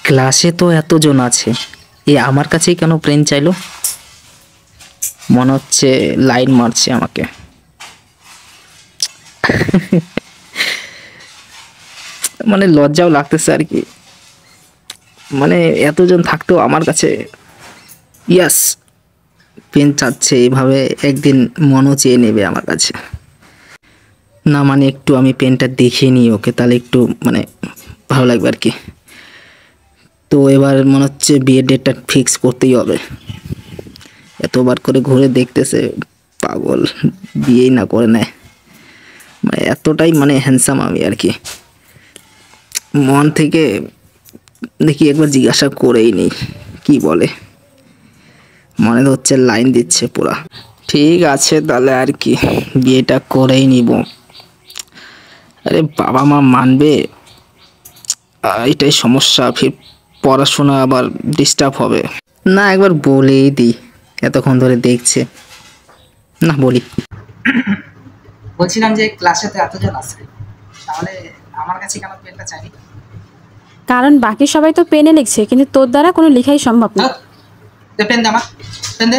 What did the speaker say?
ক্লাসে তো এতজন আছে, এ আমার কাছেই কেন পেন চাইলো? মনে হচ্ছে লাইন মারছে আমাকে। মানে লজ্জাও লাগতেছে আর কি, মানে এতজন থাকতেও আমার কাছে ইয়াস পেন চাচ্ছে, এইভাবে একদিন মনও চেয়ে নেবে আমার কাছে। না মানে একটু আমি পেনটা দেখিয়ে নিই ওকে, তাহলে একটু মানে ভালো লাগবে আর কি। তো এবার মনে হচ্ছে বিয়ের ডেটটা ফিক্স করতেই হবে। এতবার করে ঘুরে দেখতেছে, পাগল, বিয়েই না করে নেয়। মানে এতটাই মানে হ্যান্ডসাম আমি আর কি, মন থেকে দেখি একবার জিজ্ঞাসা করেই নেই কি বলে। মনে তো হচ্ছে লাইন দিচ্ছে পুরা। ঠিক আছে তাহলে আর কি, বিয়েটা করেই নিব। আরে বাবা মা মানবে? এটাই সমস্যা, ফির পড়াশোনা আবার ডিস্টার্ব হবে। না একবার বলেই দিই, এতক্ষণ ধরে দেখছে। না বলি। বলছিলাম যে ক্লাসে তো এতজন আছে, তাহলে আমার কাছে কেন পেনটা চাইনি? কারণ বাকি সবাই তো পেনে লিখছে, কিন্তু তোর দ্বারা কোনো লেখাই সম্ভব না। পেন দে আমার, পেন দে।